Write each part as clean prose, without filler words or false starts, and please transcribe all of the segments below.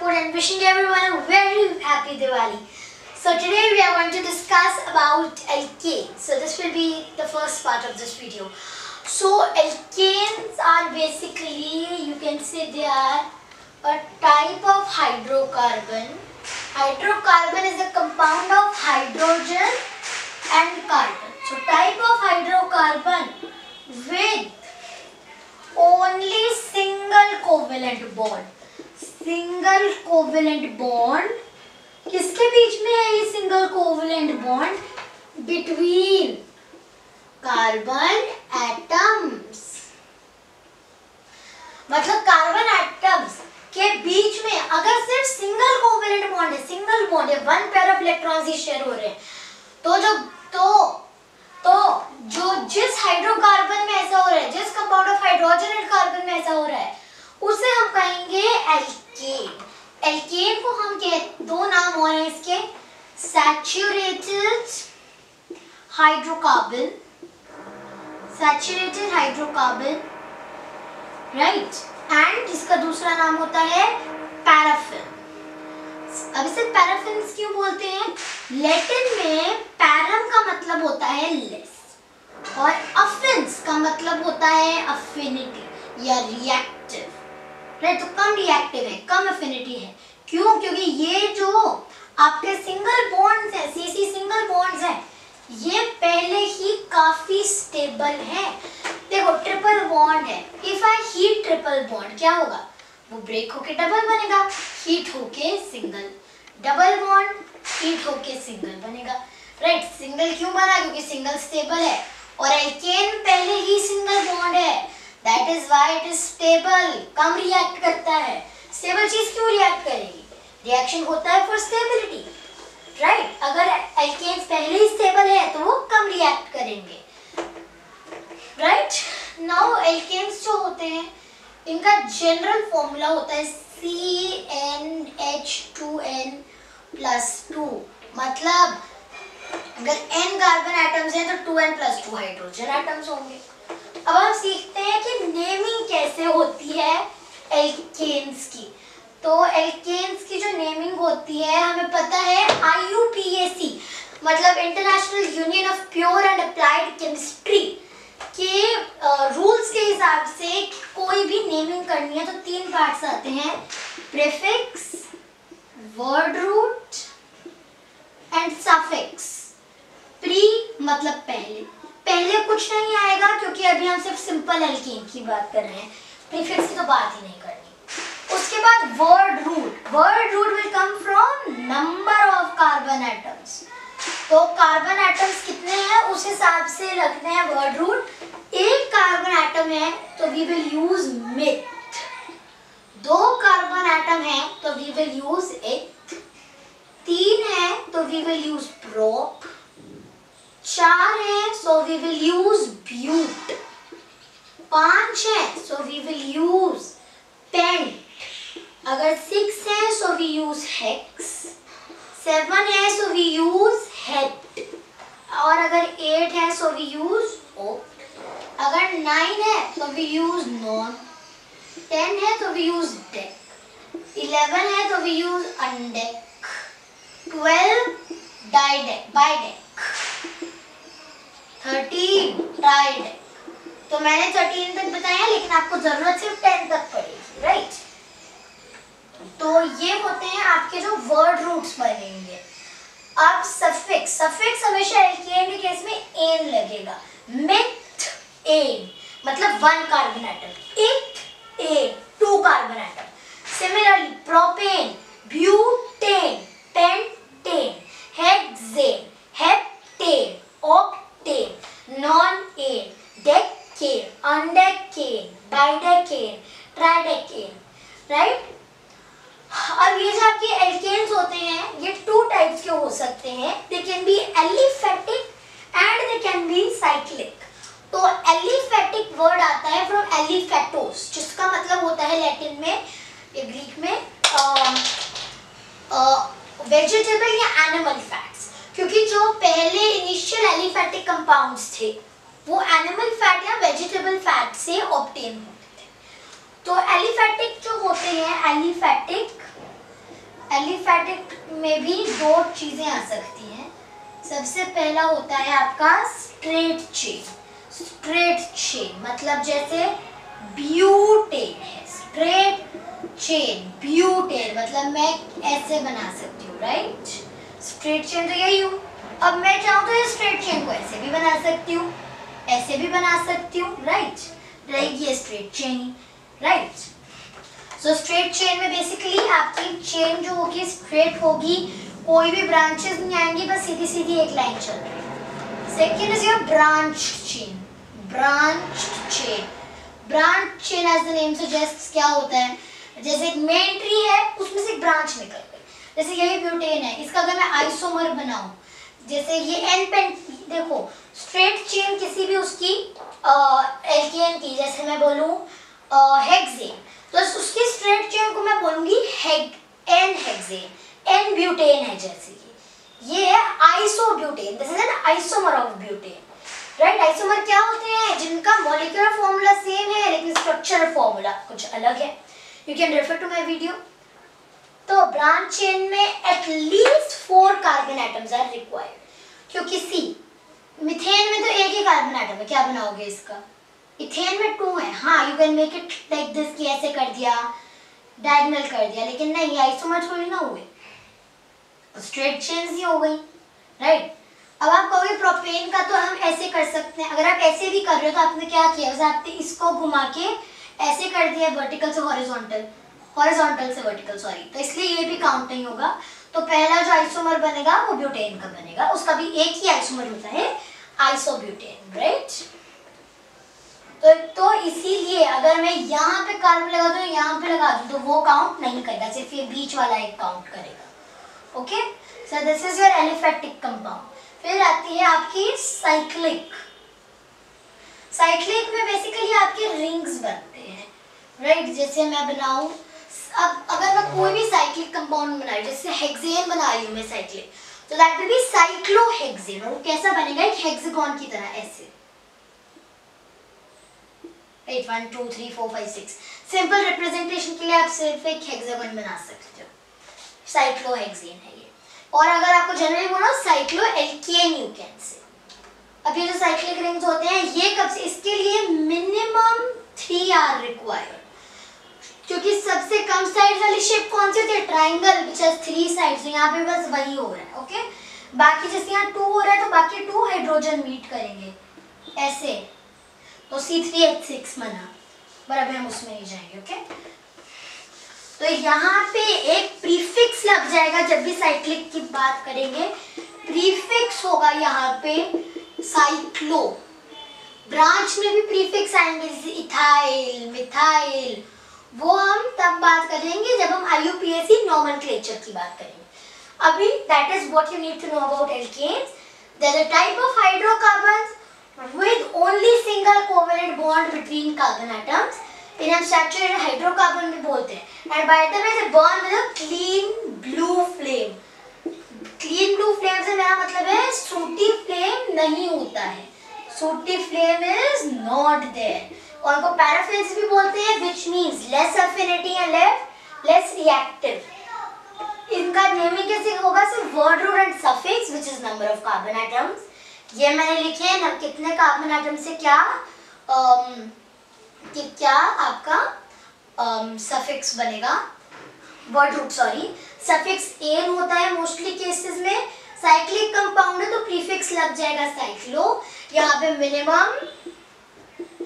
Kapoor and wishing everyone a very happy Diwali. So today we are going to discuss about alkanes. So this will be the first part of this video. So alkanes are basically, you can say they are a type of hydrocarbon. Hydrocarbon is a compound of hydrogen and carbon. So type of hydrocarbon with only single covalent bond. Single covalent bond किसके बीच में है? ये single covalent bond between carbon atoms, मतलब carbon atoms के बीच में अगर सिर्फ single covalent bond है, सिंगल बॉन्ड है, one pair of electrons he share हो रहे हैं, तो जो जिस हाइड्रोकार्बन में ऐसा हो रहा है, जिस compound of hydrogen and carbon में ऐसा हो रहा है, उसे हम कहेंगे एल्केन। एल्केन को हम दो नाम और हैं इसके, सैचुरेटेड हाइड्रोकार्बन, राइट, एंड इसका दूसरा नाम होता है पैराफिन। अब इसे पैराफिन क्यों बोलते हैं? लैटिन में पैरम का मतलब होता है लेस और अफिन्स का मतलब होता है अफिनिटी या रिएक्टिव, राइट। तो कम रिएक्टिव है, कम अफिनिटी है। क्यों? क्योंकि ये जो आपके सिंगल बॉन्ड्स हैं, सीसी सिंगल बॉन्ड्स हैं, ये पहले ही काफी स्टेबल हैं। देखो ट्रिपल बॉन्ड है, if I heat triple bond क्या होगा? वो ब्रेक होके डबल बनेगा, हीट होके सिंगल, डबल बॉन्ड हीट होके सिंगल बनेगा, राइट। सिंगल क्यों बना? क्योंकि सिंगल स्टेबल है और एल्केन पहले ही सिंगल बॉन्ड है, that is why it is stable, come react करता है। स्टेबल चीज क्यों रिएक्ट करेगी? रिएक्शन होता है फॉर स्टेबिलिटी, राइट। अगर एल्केन्स पहले ही स्टेबल है तो वो कम रिएक्ट करेंगे, राइट। नाउ एल्केन्स जो होते हैं इनका जनरल फॉर्मूला होता है CnH2n+2, मतलब अगर n कार्बन एटम्स हैं तो 2n+2 हाइड्रोजन एटम्स होंगे। अब हम सीखते हैं कि नेमिंग कैसे होती है एल्केन्स की। तो एल्केन्स की जो नेमिंग होती है हमें पता है IUPAC, मतलब international union of pure and applied chemistry के रूल्स के हिसाब से कोई भी नेमिंग करनी है तो 3 पार्ट्स आते हैं, prefix, word root and suffix. Pre मतलब पहले कुछ नहीं आएगा क्योंकि अभी हम सिर्फ सिंपल एल्केन की बात कर रहे हैं, प्रीफिक्स की तो बात ही नहीं करनी। उसके बाद word root will come from number of carbon atoms. तो कार्बन एटम्स कितने हैं उस हिसाब से रखते हैं वर्ड रूट। एक कार्बन एटम है तो we will use meth, 2 carbon atom है तो वी विल यूज एथ, 3 है तो वी विल यूज प्रोप, 4 है so we will use but, 5 है so we will use pent, अगर 6 है सो वी यूज हेक्स, 7 है सो वी यूज हेट, और अगर 8 है सो वी यूज ओक्ट, अगर 9 है तो वी यूज नॉन, 10 है तो वी यूज डेक, 11 है तो वी यूज अनडेक, 12 डाइडेक बाइडेक, 13 ट्राइडेक। तो मैंने 13 तक बताया लेकिन आपको जरूरत सिर्फ 10 तक पड़ेगी, राइट। तो ये होते हैं आपके जो वर्ड रूट्स बनेंगे। अब सफिक्स हमेशा एल्केन के केस में एन लगेगा, मिथ एन मतलब 1 carbon atom, ethane 2 carbon atom. Similarly propane, butane, pentane, hexane, heptane, octane, nonane, decane, undecane, dodecane, tridecane, right. अब ये जो आपके एल्केन्स होते हैं ये 2 टाइप्स के हो सकते हैं, they can be aliphatic and they can be cyclic. तो एलिफेटिक वर्ड आता है फ्रॉम एलिफेटोस, जिसका मतलब होता है लैटिन में या ग्रीक में वेजिटेबल या एनिमल फैट्स, क्योंकि जो पहले इनिशियल एलिफेटिक कंपाउंड्स थे वो एनिमल फैट या वेजिटेबल फैट से ऑब्टेन होते थे। तो एलिफेटिक जो होते हैं, एलिफेटिक एलिफेटिक में भी दो चीजें आ सकती हैं। सबसे पहला होता है आपका स्ट्रेट चेन। स्ट्रेट चेन मतलब जैसे ब्यूटेन है, स्ट्रेट चेन ब्यूटेन मतलब मैं ऐसे बना सकती हूँ, राइट। स्ट्रेट चेन तो यही हूँ। अब मैं चाहूँ तो ये स्ट्रेट चेन को ऐसे भी बना सकती हूँ, ऐसे भी बना सकती हूँ, राइट। रहेगी ये straight chain, right. So straight chain में बेसिकली आपकी चेन जो होगी स्ट्रेट होगी, कोई भी ब्रांचेस नहीं आएंगी, बस सीधी सीधी एक लाइन चल रही है। Second is your branch chain. Branch chain, branch chain as the name suggests क्या होता है, जैसे एक मेन ट्री है उसमें से एक ब्रांच निकल गई, जैसे यही ब्यूटेन है, इसका अगर मैं आइसोमर बनाऊं, जैसे ये एन पेन, देखो स्ट्रेट चेन किसी भी उसकी एल्केन की, जैसे मैं बोलूं हेक्सेन, तो उसकी स्ट्रेट चेन को मैं बोलूंगी एन हेक्सेन, एन ब्यूटेन है, जैसे ये है isobutane, this is an isomer of butane, right. Isomer क्या होते हैं, जिनका मॉलिक्यूलर फॉर्मूला सेम है लेकिन स्ट्रक्चरल फॉर्मूला कुछ अलग है। You can refer to my video. तो ब्रांच चेन में at least 4 carbon atoms are required, क्योंकि सी मीथेन में तो एक ही कार्बन एटम है, क्या बनाओगे इसका। इथेन में 2 है, हाँ you can make it like this कि ऐसे कर दिया, डायगोनल कर दिया, लेकिन नहीं आइसोमर थोड़ी ना हुए, स्ट्रेट चेन्स ही हो गई, राइट। अब आप कहोगे प्रोपेन का तो हम ऐसे कर सकते हैं, अगर आप ऐसे भी कर रहे हो तो आपने क्या किया, बस आपने इसको घुमा के ऐसे कर दिया वर्टिकल से हॉरिजॉन्टल, हॉरिजॉन्टल से वर्टिकल, सॉरी, तो इसलिए ये भी काउंट नहीं होगा। तो पहला जो आइसोमर बनेगा वो ब्यूटेन का बनेगा, उसका भी एक ही आइसोमर होता है, आइसोब्यूटेन, राइट। तो इसीलिए अगर मैं यहाँ पे कार्बन लगा दूं, यहाँ पे लगा दूं, तो वो काउंट नहीं करेगा, सिर्फ ये बीच वाला एक काउंट करेगा। Okay, so this is your aliphatic compound. फिर आती है आपकी साइक्लिक। साइक्लिक में बेसिकली आपके रिंग्स बनते हैं, राइट। जैसे मैं बनाऊं, अब अगर मैं कोई भी साइक्लिक कंपाउंड बना रही हूं, जैसे हेक्सेन बना रही हूं मैं साइक्लिक, तो दैट विल बी साइक्लोहेक्सेन, और वो कैसा बनेगा, एक हेक्सागोन की तरह ऐसे, 8 1 2 3 4 5 6। सिंपल रिप्रेजेंटेशन के लिए आप सिर्फ एक हेक्सागोन बना सकते हो, साइक्लोहेक्सेन है ये। और अगर आपको जनरली बोलो साइक्लोएल्केन यू कैन से। अब ये जो साइक्लिक रिंग्स होते हैं ये कब से, इसके लिए मिनिमम 3 आर रिक्वायर्ड, क्योंकि सबसे कम साइड वाली शेप कौन सी होती है, ट्रायंगल विच हैज 3 साइड्स, तो यहाँ पे बस वही हो रहा है। ओके, बाकी जैसे यहाँ 2 हो रहा है तो बाकी 2 हाइड्रोजन मीट करेंगे ऐसे, तो C3H6 बना, पर अभी हम उसमें नहीं जाएंगे। ओके, तो यहाँ पे एक प्रीफिक्स लग जाएगा जब भी साइक्लिक की बात करेंगे, प्रीफिक्स होगा यहाँ पे साइक्लो। ब्रांच में भी प्रीफिक्स आएंगे, जैसे इथाइल, मिथाइल, वो हम तब बात करेंगे जब हम IUPAC नोमेनक्लेचर की बात करेंगे। अभी that is what you need to know about alkanes. There is a type of hydrocarbons with only single covalent bond between carbon atoms, इन्हें saturated hydrocarbon भी बोलते हैं, and by the way they burn with a clean blue flame। clean blue flame से मेरा मतलब है सूटी flame नहीं होता है, सूटी flame is not there। और उनको paraffins भी बोलते हैं, which means less affinity and less reactive। इनका नेमिंग कैसे होगा, सिर्फ word root and suffix which is number of carbon atoms। ये मैंने लिखे हैं ना, कितने कार्बन एटम से क्या क्या आपका सफिक्स बनेगा, word root, sorry, suffix ane होता है मोस्टली केसेस में। साइक्लिक कंपाउंड है तो प्रीफिक्स लग जाएगा साइक्लो, यहाँ पे minimum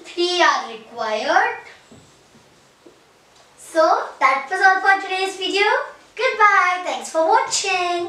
3 are required. So that was all for today's video. Goodbye. Thanks for watching.